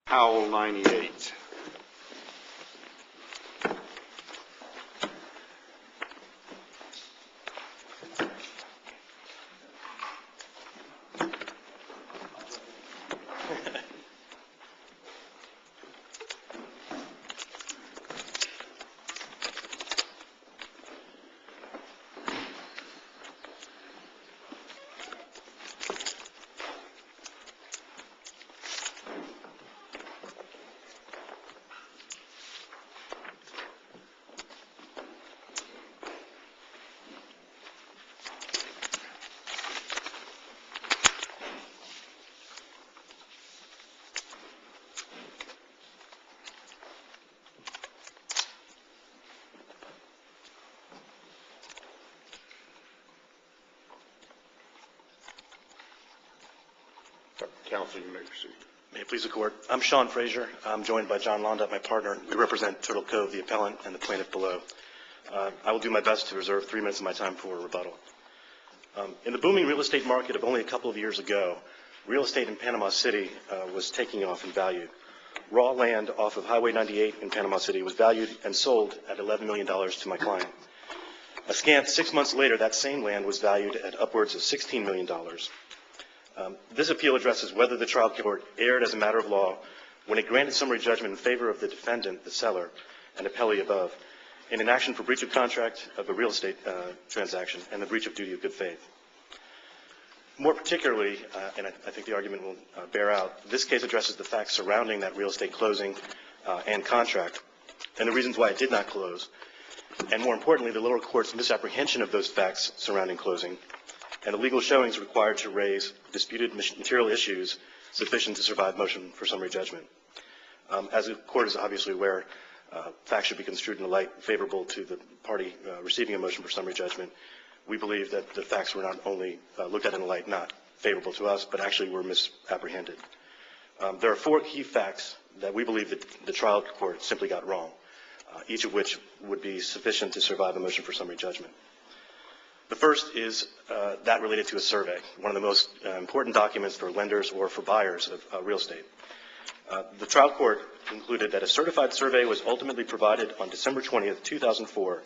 Howell 98. Counsel, you may proceed. May it please the Court. I'm Sean Frazier. I'm joined by John Londa, my partner. We represent Turtle Cove, the appellant, and the plaintiff below. I will do my best to reserve 3 minutes of my time for rebuttal. In the booming real estate market of only a couple of years ago, real estate in Panama City was taking off in value. Raw land off of Highway 98 in Panama City was valued and sold at $11 million to my client. A scant 6 months later, that same land was valued at upwards of $16 million. This appeal addresses whether the trial court erred as a matter of law when it granted summary judgment in favor of the defendant, the seller, and appellee above, in an action for breach of contract of a real estate transaction and the breach of duty of good faith. More particularly, and I think the argument will bear out, this case addresses the facts surrounding that real estate closing and contract, and the reasons why it did not close, and more importantly, the lower court's misapprehension of those facts surrounding closing, and the legal showings required to raise disputed material issues sufficient to survive motion for summary judgment. As the Court is obviously aware, facts should be construed in the light favorable to the party receiving a motion for summary judgment. We believe that the facts were not only looked at in the light not favorable to us, but actually were misapprehended. There are 4 key facts that we believe that the trial court simply got wrong, each of which would be sufficient to survive a motion for summary judgment. The first is that related to a survey, one of the most important documents for lenders or for buyers of real estate. The trial court concluded that a certified survey was ultimately provided on December 20th, 2004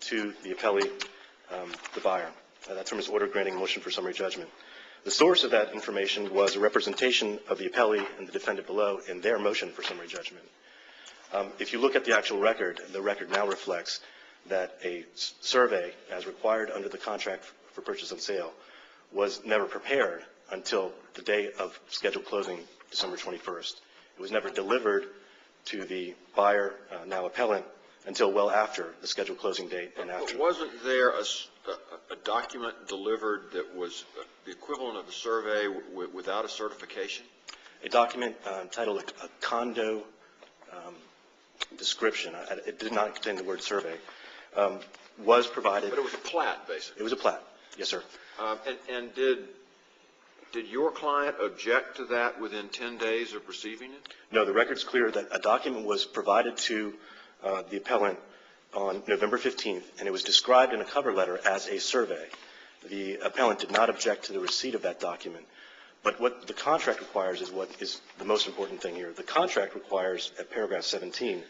to the appellee, the buyer. That's from his order granting motion for summary judgment. The source of that information was a representation of the appellee and the defendant below in their motion for summary judgment. If you look at the actual record, the record now reflects that a survey, as required under the contract for purchase and sale, was never prepared until the day of scheduled closing, December 21st. It was never delivered to the buyer, now appellant, until well after the scheduled closing date and after. But wasn't there a document delivered that was the equivalent of the survey without a certification? A document titled a condo description. It did not contain the word survey. Was provided. But it was a plat, basically. It was a plat. Yes, sir. And did your client object to that within 10 days of receiving it? No, the record's clear that a document was provided to the appellant on November 15th, and it was described in a cover letter as a survey. The appellant did not object to the receipt of that document. But what the contract requires is what is the most important thing here. The contract requires, at paragraph 17,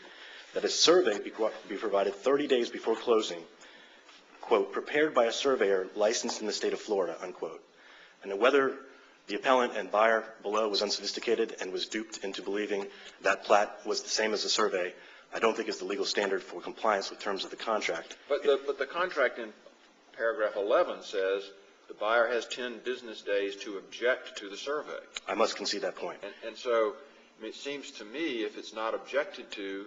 that a survey be provided 30 days before closing, quote, prepared by a surveyor licensed in the state of Florida, unquote. And whether the appellant and buyer below was unsophisticated and was duped into believing that plat was the same as a survey, I don't think is the legal standard for compliance with terms of the contract. But the contract in paragraph 11 says the buyer has 10 business days to object to the survey. I must concede that point. And so it seems to me if it's not objected to,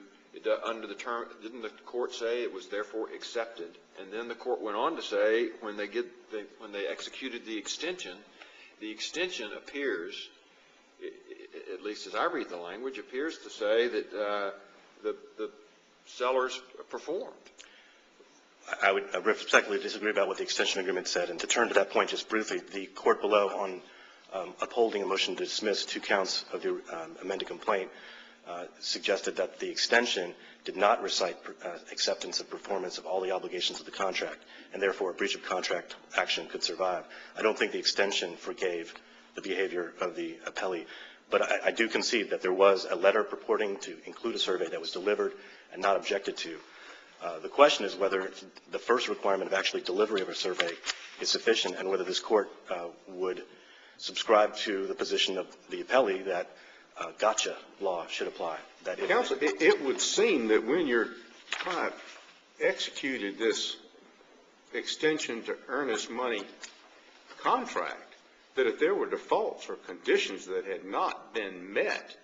under the term, didn't the court say it was therefore accepted? And then the court went on to say when they executed the extension appears, at least as I read the language, appears to say that the sellers performed. I would respectfully disagree about what the extension agreement said. And to turn to that point just briefly, the court below on upholding a motion to dismiss 2 counts of the amended complaint suggested that the extension did not recite acceptance of performance of all the obligations of the contract, and therefore a breach of contract action could survive. I don't think the extension forgave the behavior of the appellee. But I do concede that there was a letter purporting to include a survey that was delivered and not objected to. The question is whether the first requirement of actually delivery of a survey is sufficient, and whether this court would subscribe to the position of the appellee that gotcha law should apply. Counsel, it would seem that when your client executed this extension to earnest money contract, that if there were defaults or conditions that had not been met,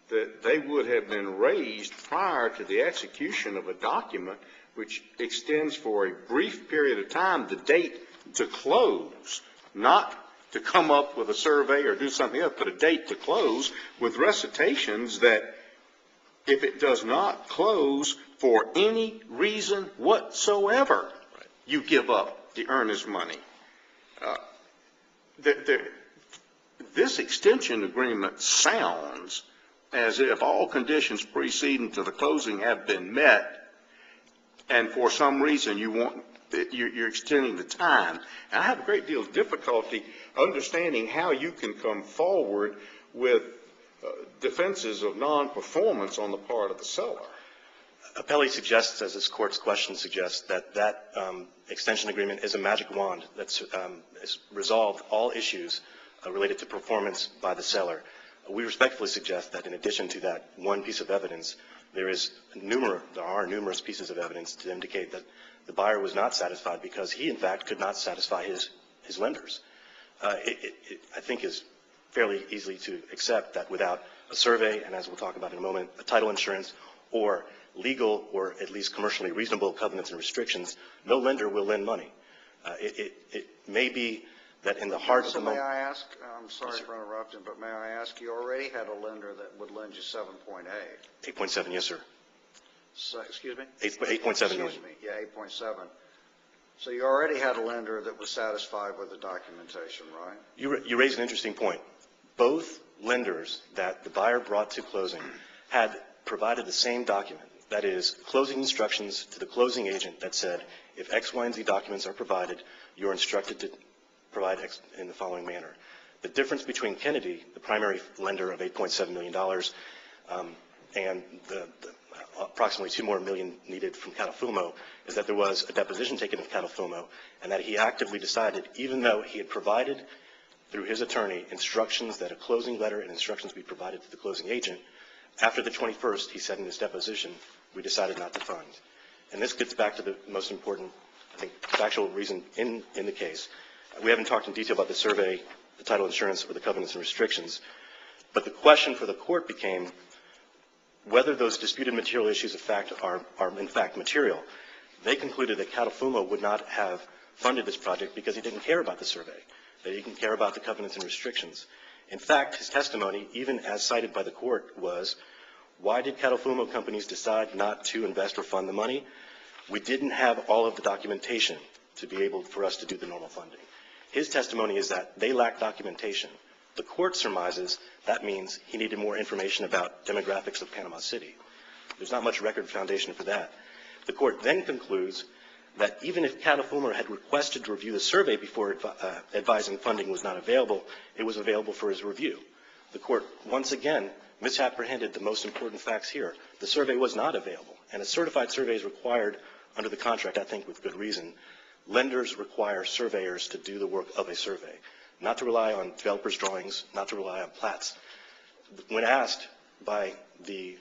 that they would have been raised prior to the execution of a document which extends for a brief period of time the date to close, not to come up with a survey or do something else, but a date to close with recitations that if it does not close for any reason whatsoever, you give up the earnest money. This extension agreement sounds as if all conditions preceding to the closing have been met, and for some reason you're extending the time. And I have a great deal of difficulty understanding how you can come forward with defenses of non-performance on the part of the seller. Appellee suggests, as this court's question suggests, that extension agreement is a magic wand that's resolved all issues related to performance by the seller. We respectfully suggest that in addition to that one piece of evidence, there are numerous pieces of evidence to indicate that the buyer was not satisfied because he, in fact, could not satisfy his lenders. I think is fairly easily to accept that without a survey, and as we'll talk about in a moment, a title insurance or legal or at least commercially reasonable covenants and restrictions, no lender will lend money. It may be that in the heart of the moment. May I ask, I'm sorry for interrupting, but may I ask, you already had a lender that would lend you 7.8. 8.7, yes, sir. So, excuse me? 8.7 million. Excuse me, yeah, 8.7. So you already had a lender that was satisfied with the documentation, right? You raise an interesting point. Both lenders that the buyer brought to closing had provided the same document, that is, closing instructions to the closing agent that said, if X, Y, and Z documents are provided, you're instructed to provide X in the following manner. The difference between Kennedy, the primary lender of $8.7 million, and the approximately $2 more million needed from Catalfumo is that there was a deposition taken of Catalfumo, and that he actively decided, even though he had provided through his attorney instructions that a closing letter and instructions be provided to the closing agent, after the 21st, he said in his deposition, we decided not to fund. And this gets back to the most important, I think, factual reason in the case. We haven't talked in detail about the survey, the title insurance, or the covenants and restrictions, but the question for the court became whether those disputed material issues of fact are in fact material. They concluded that Catalfumo would not have funded this project because he didn't care about the survey, that he didn't care about the covenants and restrictions. In fact, his testimony, even as cited by the court, was, why did Catalfumo companies decide not to invest or fund the money? We didn't have all of the documentation to be able for us to do the normal funding. His testimony is that they lacked documentation. The court surmises that means he needed more information about demographics of Panama City. There's not much record foundation for that. The court then concludes that even if Catalfumo had requested to review the survey before advising funding was not available, it was available for his review. The court once again misapprehended the most important facts here. The survey was not available, and a certified survey is required under the contract, I think with good reason. Lenders require surveyors to do the work of a survey, not to rely on developers' drawings, not to rely on plats. When asked by the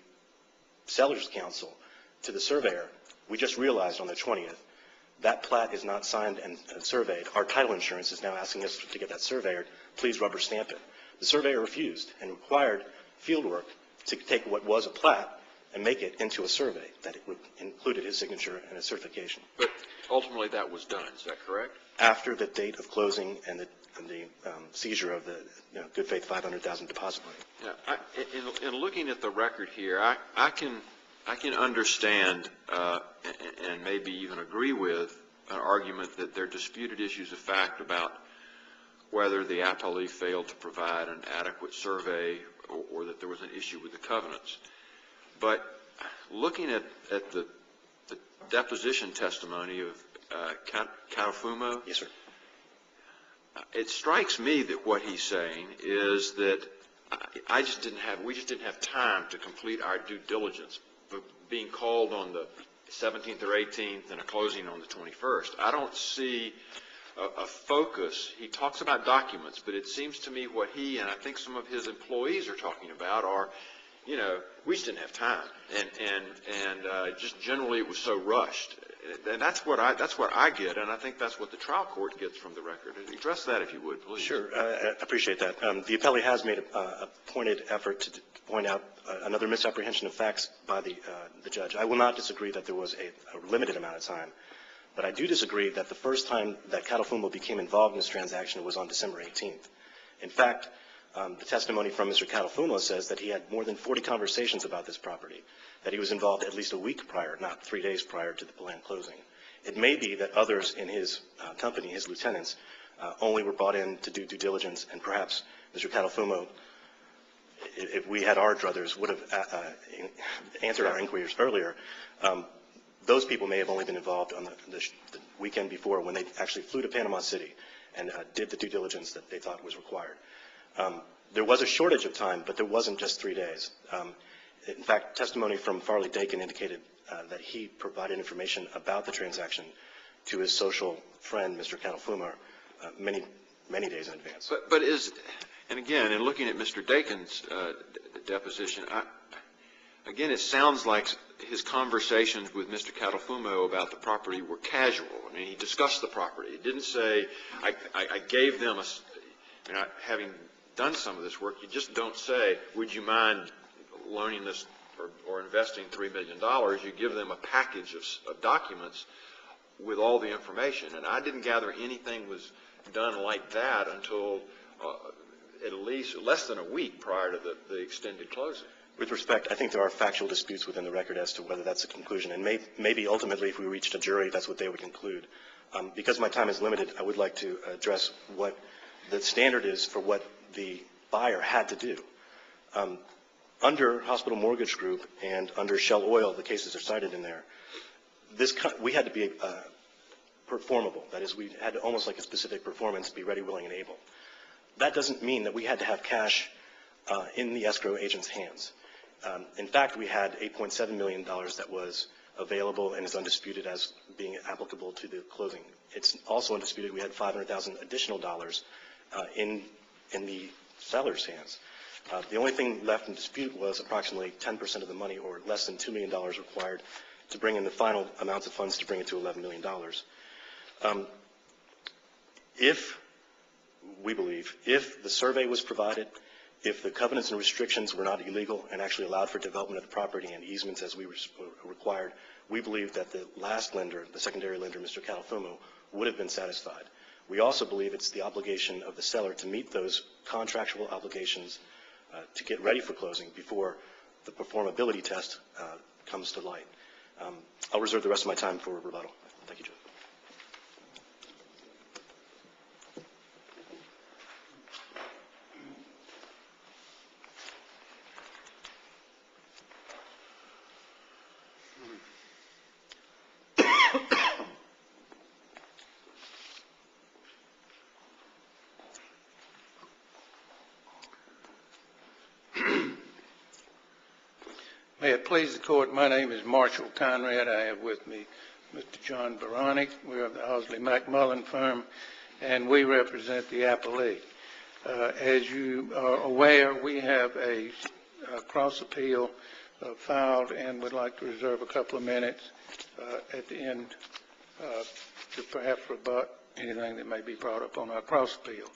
seller's counsel to the surveyor, we just realized on the 20th, that plat is not signed and surveyed. Our title insurance is now asking us to get that surveyed. Please rubber stamp it. The surveyor refused and required field work to take what was a plat and make it into a survey that included his signature and his certification. But ultimately that was done, is that correct? After the date of closing and the seizure of the good faith $500,000 deposit money. Yeah, in looking at the record here, I can understand and maybe even agree with an argument that there are disputed issues of fact about whether the appellee failed to provide an adequate survey or that there was an issue with the covenants. But looking at the deposition testimony of Catalfumo, yes, sir. It strikes me that what he's saying is that we just didn't have time to complete our due diligence, but being called on the 17th or 18th and a closing on the 21st. I don't see a focus. He talks about documents, but it seems to me what he and I think some of his employees are talking about are, we just didn't have time, and just generally it was so rushed, and that's what I get, and I think that's what the trial court gets from the record. Address that if you would, please. Sure, I appreciate that. The appellee has made a pointed effort to point out another misapprehension of facts by the judge. I will not disagree that there was a limited amount of time, but I do disagree that the first time that Catalfumo became involved in this transaction was on December 18th. In fact, the testimony from Mr. Catalfumo says that he had more than 40 conversations about this property, that he was involved at least a week prior, not 3 days prior to the planned closing. It may be that others in his company, his lieutenants, only were brought in to do due diligence, and perhaps Mr. Catalfumo, if we had our druthers, would have answered our inquiries earlier. Those people may have only been involved on the weekend before when they actually flew to Panama City and did the due diligence that they thought was required. There was a shortage of time, but there wasn't just 3 days. In fact, testimony from Farley Dakin indicated that he provided information about the transaction to his social friend, Mr. Catalfumo, many days in advance. But and again, in looking at Mr. Dakin's deposition, again, it sounds like his conversations with Mr. Catalfumo about the property were casual. I mean, he discussed the property. He didn't say, I gave them having done some of this work, you just don't say, would you mind loaning this or investing $3 million? You give them a package of documents with all the information. And I didn't gather anything was done like that until at least less than a week prior to the extended closing. With respect, I think there are factual disputes within the record as to whether that's a conclusion. And maybe ultimately, if we reached a jury, that's what they would conclude. Because my time is limited, I would like to address what the standard is for what the buyer had to do. Under Hospital Mortgage Group and under Shell Oil, the cases are cited in there, we had to be performable. That is, we had to almost like a specific performance, be ready, willing, and able. That doesn't mean that we had to have cash in the escrow agent's hands. In fact, we had $8.7 million that was available and is undisputed as being applicable to the closing. It's also undisputed we had $500,000 additional dollars in the seller's hands. The only thing left in dispute was approximately 10% of the money, or less than $2 million required to bring in the final amounts of funds to bring it to $11 million. We believe, if the survey was provided, if the covenants and restrictions were not illegal and actually allowed for development of the property and easements as we required, we believe that the last lender, the secondary lender, Mr. Catalfumo, would have been satisfied. We also believe it's the obligation of the seller to meet those contractual obligations to get ready for closing before the performability test comes to light. I'll reserve the rest of my time for rebuttal. Thank you, Judge. May it please the Court, my name is Marshall Conrad. I have with me Mr. John Baronic. We're of the Owsley McMullen firm, and we represent the appellee. As you are aware, we have a cross appeal filed and would like to reserve a couple of minutes at the end to perhaps rebut anything that may be brought up on our cross appeal.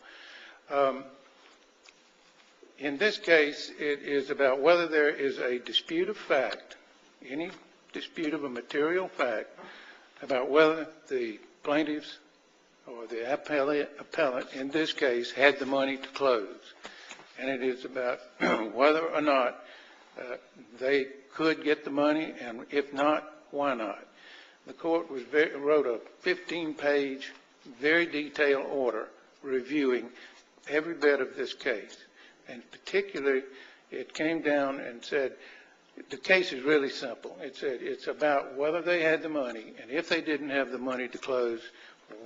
In this case, it is about whether there is a dispute of fact, any dispute of a material fact, about whether the plaintiffs or the appellant in this case had the money to close. And it is about whether or not they could get the money, and if not, why not. The court wrote a 15-page, very detailed order reviewing every bit of this case. And particularly, it came down and said, the case is really simple. It said it's about whether they had the money, and if they didn't have the money to close,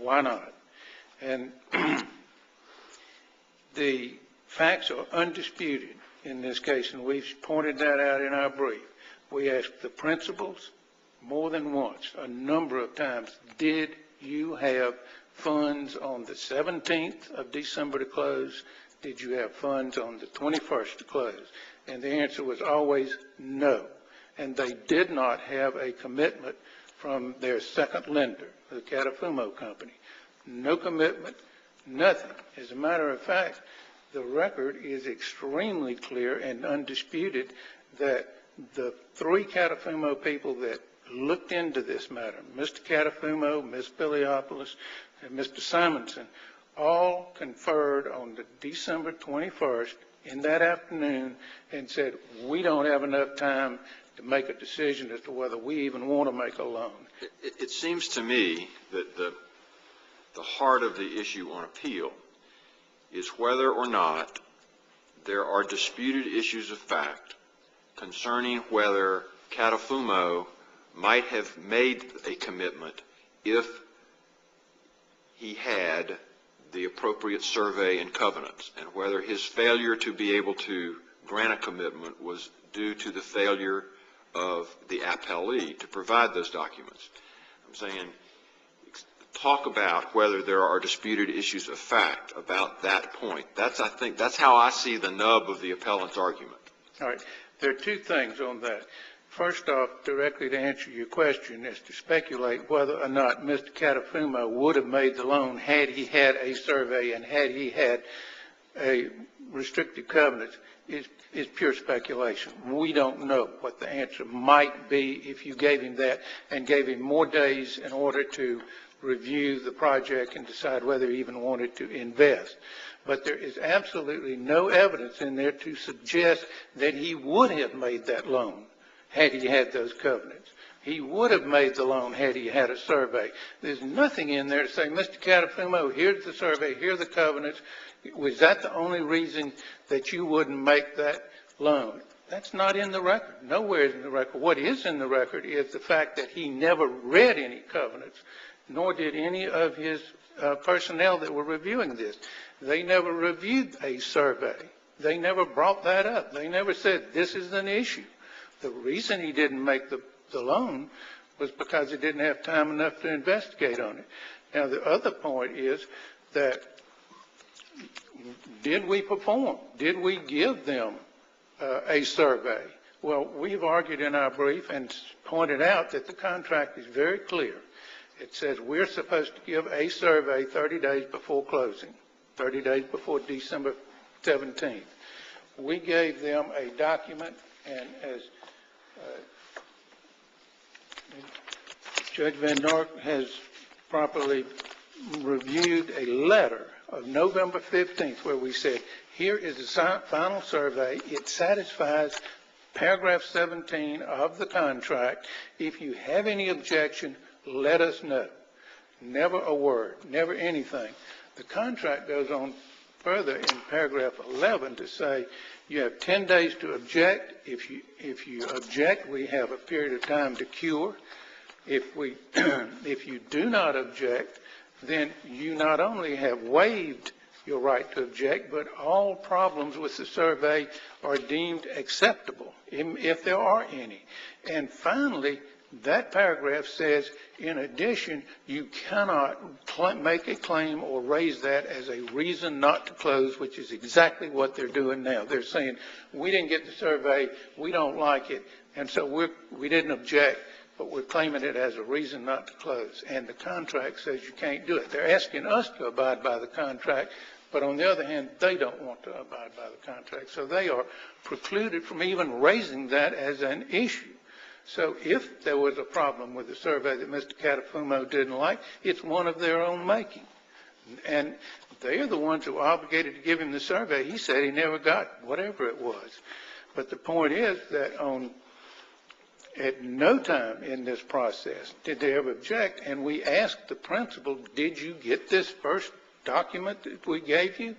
why not? And the facts are undisputed in this case, and we've pointed that out in our brief. We asked the principals more than once, a number of times, did you have funds on the 17th of December to close? Did you have funds on the 21st to close? And the answer was always no. And they did not have a commitment from their second lender, the Catafumo Company. No commitment, nothing. As a matter of fact, the record is extremely clear and undisputed that the three Catafumo people that looked into this matter, Mr. Catafumo, Ms. Piliopoulos, and Mr. Simonson, all conferred on the December 21st in that afternoon and said, we don't have enough time to make a decision as to whether we even want to make a loan. It seems to me that the heart of the issue on appeal is whether or not there are disputed issues of fact concerning whether Catafumo might have made a commitment if he had the appropriate survey and covenants, and whether his failure to be able to grant a commitment was due to the failure of the appellee to provide those documents. I'm saying, talk about whether there are disputed issues of fact about that point. I think that's how I see the nub of the appellant's argument. All right. There are two things on that. First off, directly to answer your question, is to speculate whether or not Mr. Catafumo would have made the loan had he had a survey and had he had a restrictive covenant is pure speculation. We don't know what the answer might be if you gave him that and gave him more days in order to review the project and decide whether he even wanted to invest. But there is absolutely no evidence in there to suggest that he would have made that loan had he had those covenants. He would have made the loan had he had a survey. There's nothing in there to say, Mr. Catafumo, here's the survey, here are the covenants. Was that the only reason that you wouldn't make that loan? That's not in the record. Nowhere is in the record. What is in the record is the fact that he never read any covenants, nor did any of his personnel that were reviewing this. They never reviewed a survey. They never brought that up. They never said this is an issue. The reason he didn't make the loan was because he didn't have time enough to investigate on it. Now, the other point is that did we perform? Did we give them a survey? Well, we've argued in our brief and pointed out that the contract is very clear. It says we're supposed to give a survey 30 days before closing, 30 days before December 17th. We gave them a document, and as Judge Van Dork has properly reviewed, a letter of November 15th where we said, here is the final survey. It satisfies paragraph 17 of the contract. If you have any objection, let us know. Never a word, never anything. The contract goes on further in paragraph 11 to say you have 10 days to object. If you object, we have a period of time to cure. If you do not object, then you not only have waived your right to object, but all problems with the survey are deemed acceptable, if there are any. And finally, that paragraph says, in addition, you cannot make a claim or raise that as a reason not to close, which is exactly what they're doing now. They're saying, we didn't get the survey, we don't like it, and so we didn't object, but we're claiming it as a reason not to close. And the contract says you can't do it. They're asking us to abide by the contract, but on the other hand, they don't want to abide by the contract. So they are precluded from even raising that as an issue. So if there was a problem with the survey that Mr. Catafumo didn't like, it's one of their own making. And they are the ones who are obligated to give him the survey. He said he never got whatever it was. But the point is that at no time in this process did they ever object. And we asked the principal, did you get this first document that we gave you?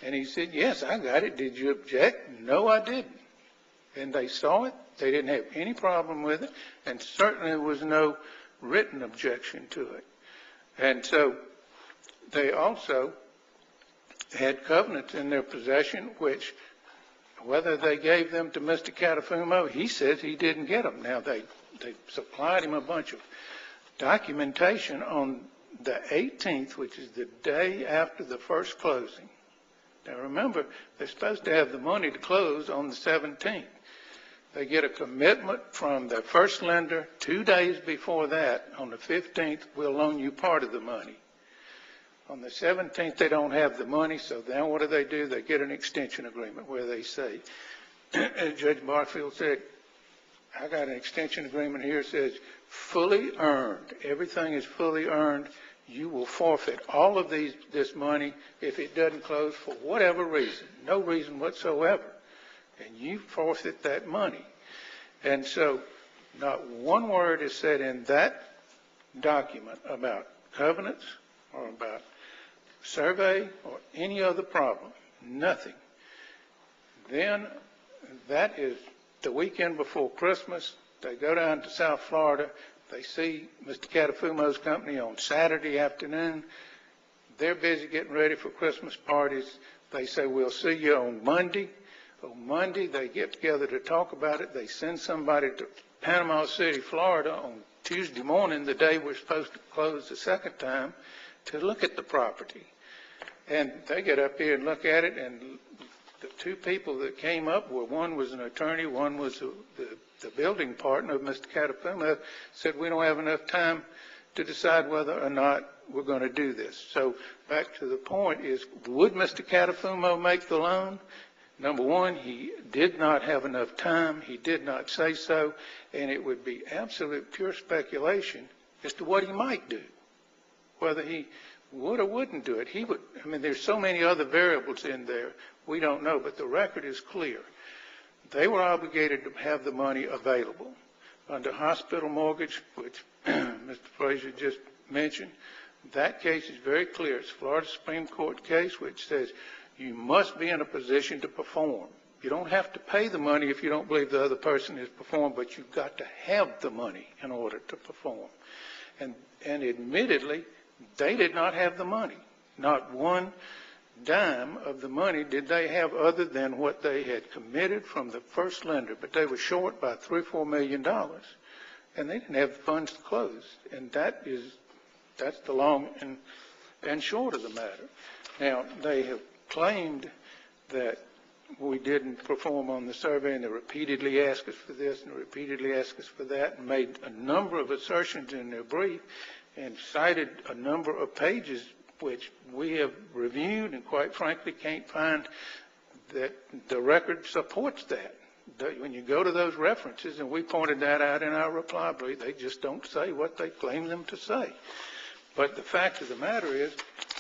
And he said, yes, I got it. Did you object? No, I didn't. And they saw it. They didn't have any problem with it, and certainly there was no written objection to it. And so they also had covenants in their possession, which Whether they gave them to Mr. Catafumo, he says he didn't get them. Now, they supplied him a bunch of documentation on the 18th, which is the day after the first closing. Now, remember, they're supposed to have the money to close on the 17th. They get a commitment from their first lender 2 days before that. On the 15th, we'll loan you part of the money. On the 17th, they don't have the money, so then what do? They get an extension agreement where they say, as Judge Barfield said, I got an extension agreement here that says fully earned. Everything is fully earned. You will forfeit all of this money if it doesn't close for whatever reason, no reason whatsoever. And you forfeit that money. And so not one word is said in that document about covenants or about survey or any other problem. Nothing. Then that is the weekend before Christmas. They go down to South Florida. They see Mr. Catafumo's company on Saturday afternoon. They're busy getting ready for Christmas parties. They say, we'll see you on Monday. On Monday, they get together to talk about it. They send somebody to Panama City, Florida on Tuesday morning, the day we're supposed to close the second time, to look at the property. And they get up here and look at it, and the two people that came up were, one was an attorney, one was the building partner of Mr. Catafumo, said we don't have enough time to decide whether or not we're going to do this. So back to the point is, would Mr. Catafumo make the loan? Number one, he did not have enough time. He did not say so, and it would be absolute pure speculation as to what he might do, whether he would or wouldn't do it. He would. I mean, there's so many other variables in there. We don't know, but the record is clear. They were obligated to have the money available under hospital mortgage, which Mr. Frazier just mentioned. That case is very clear. It's a Florida Supreme Court case which says you must be in a position to perform. You don't have to pay the money if you don't believe the other person has performed, but you've got to have the money in order to perform. And admittedly, they did not have the money. Not one dime of the money did they have other than what they had committed from the first lender, but they were short by $3 or $4 million, and they didn't have the funds to close. And that's the long and short of the matter. Now, they have claimed that we didn't perform on the survey, and they repeatedly asked us for this and repeatedly asked us for that, and made a number of assertions in their brief and cited a number of pages which we have reviewed and quite frankly can't find that the record supports that. When you go to those references, and we pointed that out in our reply brief, they just don't say what they claim them to say. But the fact of the matter is,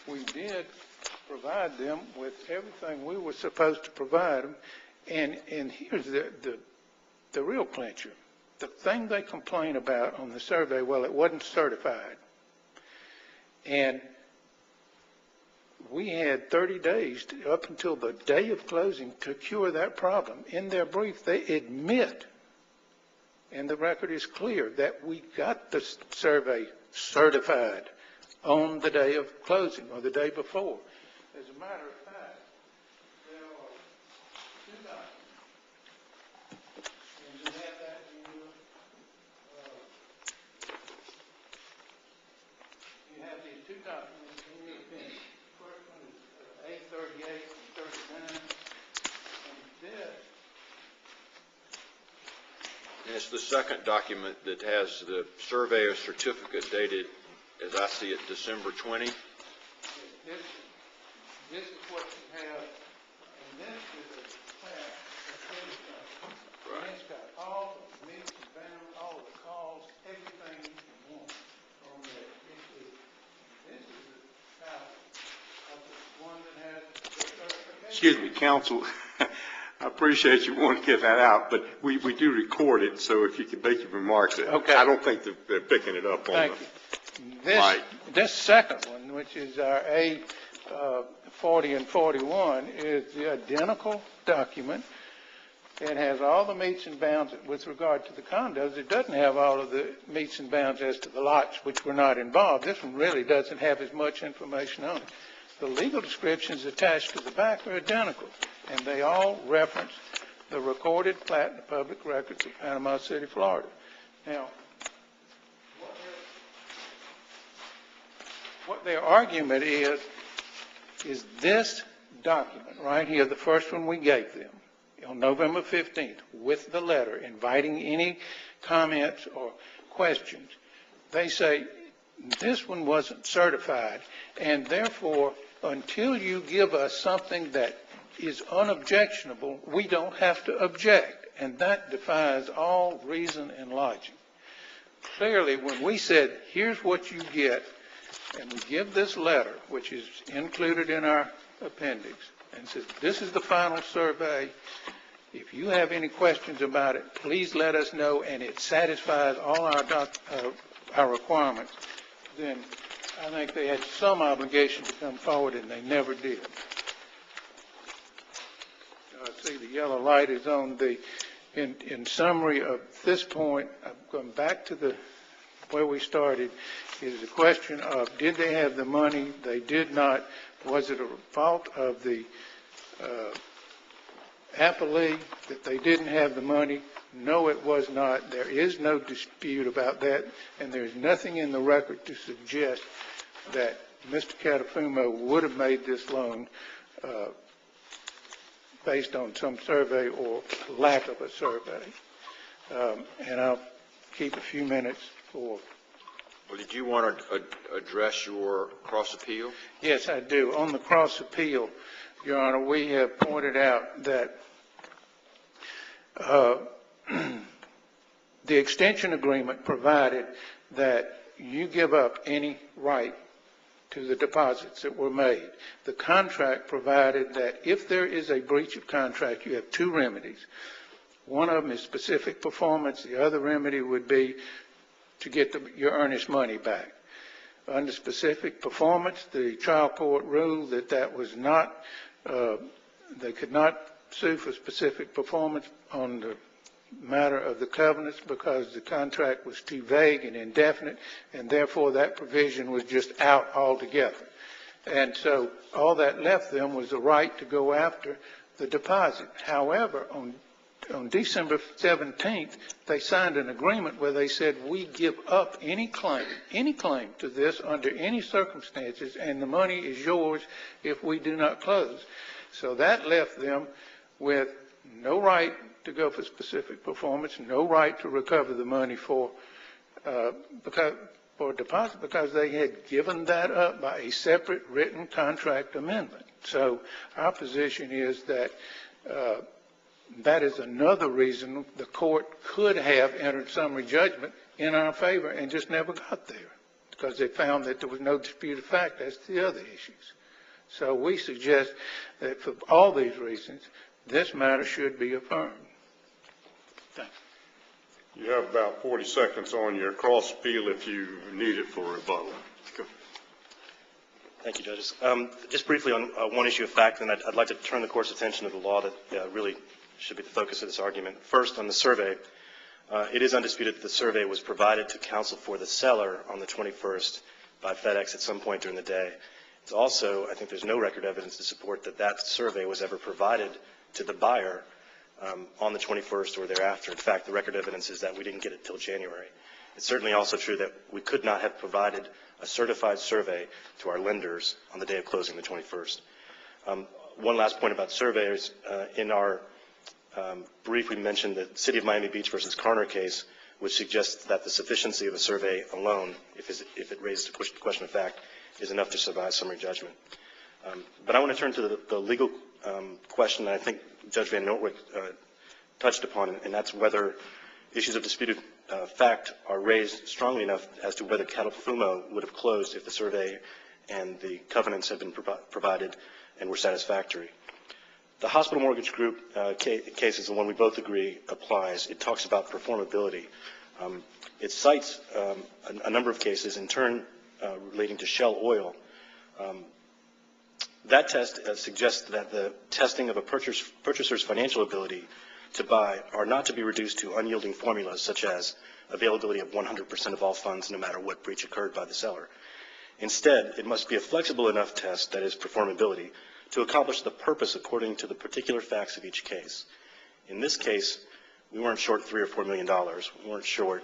we did provide them with everything we were supposed to provide them. And here's the real clincher. The thing they complain about on the survey, well, it wasn't certified. And we had 30 days up until the day of closing to cure that problem. In their brief, they admit, and the record is clear, that we got the survey certified on the day of closing or the day before. As a matter of fact, there are two documents, and you have that in your, you have these two documents in your opinion. The first one is A38 and 39, and this. And it's the second document that has the surveyor certificate dated, as I see it, December 20. This is what you have, and this is a plan that right. It's got all the meets and bounds, all the calls, everything you can want on there. This is the copy of the one that has the certification. Excuse me, counsel. I appreciate you wanting to get that out, but we do record it, so if you could make your remarks. Okay. I don't think that they're picking it up on Thank the you. mic. This second one, which is our A40 and 41, is the identical document. It has all the meets and bounds with regard to the condos. It doesn't have all of the meets and bounds as to the lots, which were not involved. This one really doesn't have as much information on it. The legal descriptions attached to the back are identical, and they all reference the recorded plat in the public records of Panama City, Florida. Now, what their argument is this document right here, the first one we gave them on November 15th, with the letter inviting any comments or questions. They say this one wasn't certified, and therefore, until you give us something that is unobjectionable, we don't have to object. And that defies all reason and logic. Clearly, when we said, here's what you get, and we give this letter, which is included in our appendix, and says, this is the final survey. If you have any questions about it, please let us know, and it satisfies all our requirements, then I think they had some obligation to come forward, and they never did. I see the yellow light is on. In summary of this point, I'm going back to where we started, is the question of did they have the money? They did not. Was it a fault of the appellee that they didn't have the money? No, it was not. There is no dispute about that, and there's nothing in the record to suggest that Mr. Catafumo would have made this loan based on some survey or lack of a survey. And I'll keep a few minutes for... Well, did you want to address your cross-appeal? Yes, I do. On the cross-appeal, Your Honor, we have pointed out that the extension agreement provided that you give up any right to the deposits that were made. The contract provided that if there is a breach of contract, you have two remedies. One of them is specific performance. The other remedy would be to get your earnest money back. Under specific performance, the trial court ruled that that was not, they could not sue for specific performance on the matter of the covenants because the contract was too vague and indefinite, and therefore that provision was just out altogether. And so all that left them was the right to go after the deposit. However, on December 17th, they signed an agreement where they said we give up any claim to this under any circumstances, and the money is yours if we do not close. So that left them with no right to go for specific performance, no right to recover the money for deposit because they had given that up by a separate written contract amendment. So our position is that that is another reason the court could have entered summary judgment in our favor and just never got there because they found that there was no disputed fact as to the other issues. So we suggest that for all these reasons, this matter should be affirmed. Thank you. You have about 40 seconds on your cross appeal if you need it for rebuttal. Go. Thank you, judges. Just briefly on one issue of fact, and I'd like to turn the court's attention to the law that really should be the focus of this argument. First, on the survey, it is undisputed that the survey was provided to counsel for the seller on the 21st by FedEx at some point during the day. It's also, I think there's no record evidence to support that that survey was ever provided to the buyer on the 21st or thereafter. In fact, the record evidence is that we didn't get it till January. It's certainly also true that we could not have provided a certified survey to our lenders on the day of closing, the 21st. One last point about surveys. In our brief, we mentioned the City of Miami Beach versus Carner case, which suggests that the sufficiency of a survey alone, if it raises a question of fact, is enough to survive summary judgment. But I want to turn to the legal question that I think Judge Van Noordwijk touched upon, and that's whether issues of disputed fact are raised strongly enough as to whether Catafumo would have closed if the survey and the covenants had been provided and were satisfactory. The Hospital Mortgage Group case is the one we both agree applies. It talks about performability. It cites a number of cases, in turn relating to Shell Oil. That test suggests that the testing of a purchaser's financial ability to buy are not to be reduced to unyielding formulas such as availability of 100% of all funds no matter what breach occurred by the seller. Instead, it must be a flexible enough test, that is performability, to accomplish the purpose according to the particular facts of each case. In this case, we weren't short $3 or $4 million. We weren't short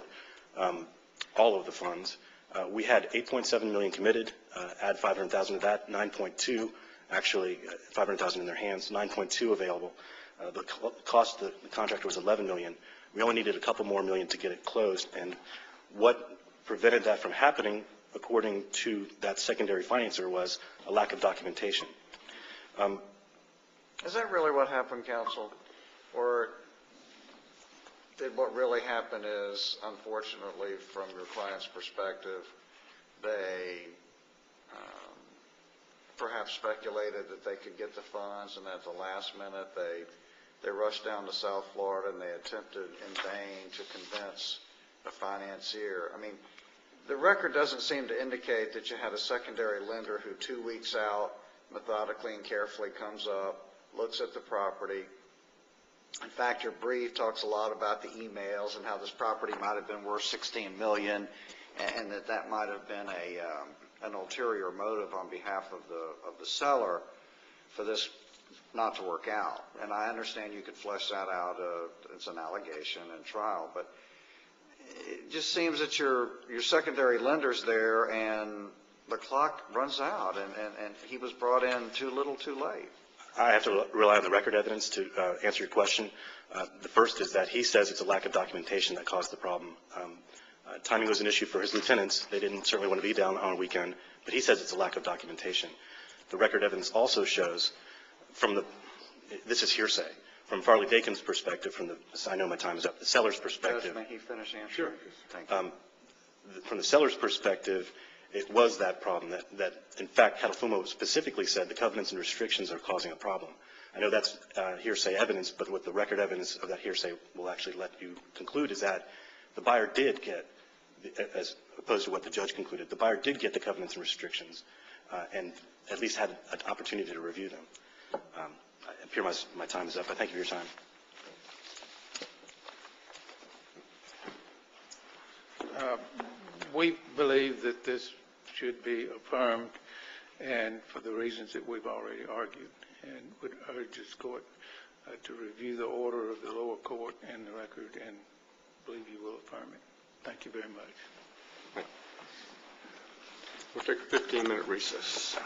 all of the funds. We had $8.7 million committed, add $500,000 to that, 9.2, actually $500,000 in their hands, 9.2 available. The cost of the contract was $11 million. We only needed a couple more million to get it closed, and what prevented that from happening, according to that secondary financer, was a lack of documentation. Is that really what happened, counsel? Or did what really happen is, unfortunately, from your client's perspective, they perhaps speculated that they could get the funds, and at the last minute they rushed down to South Florida and they attempted in vain to convince a financier? I mean, the record doesn't seem to indicate that you had a secondary lender who 2 weeks out methodically and carefully comes up, looks at the property. In fact, your brief talks a lot about the emails and how this property might have been worth $16 million, and that might have been an ulterior motive on behalf of the seller for this not to work out. And I understand you could flesh that out. It's an allegation in trial, but it just seems that your secondary lender's there and the clock runs out, and he was brought in too little too late. I have to rely on the record evidence to answer your question. The first is that he says it's a lack of documentation that caused the problem. Timing was an issue for his lieutenants. They didn't certainly want to be down on a weekend, but he says it's a lack of documentation. The record evidence also shows this is hearsay, from Farley Dakin's perspective, I know my time is up, the seller's perspective. Judge, may he finish answering? Sure. Thank you. From the seller's perspective, it was that problem that in fact, Catalfumo specifically said the covenants and restrictions are causing a problem. I know that's hearsay evidence, but what the record evidence of that hearsay will actually let you conclude is that the buyer did get, as opposed to what the judge concluded, the buyer did get the covenants and restrictions and at least had an opportunity to review them. I fear my time is up. I thank you for your time. We believe that this should be affirmed, and for the reasons that we've already argued, and would urge this court to review the order of the lower court and the record, and believe you will affirm it. Thank you very much. We'll take a 15-minute recess.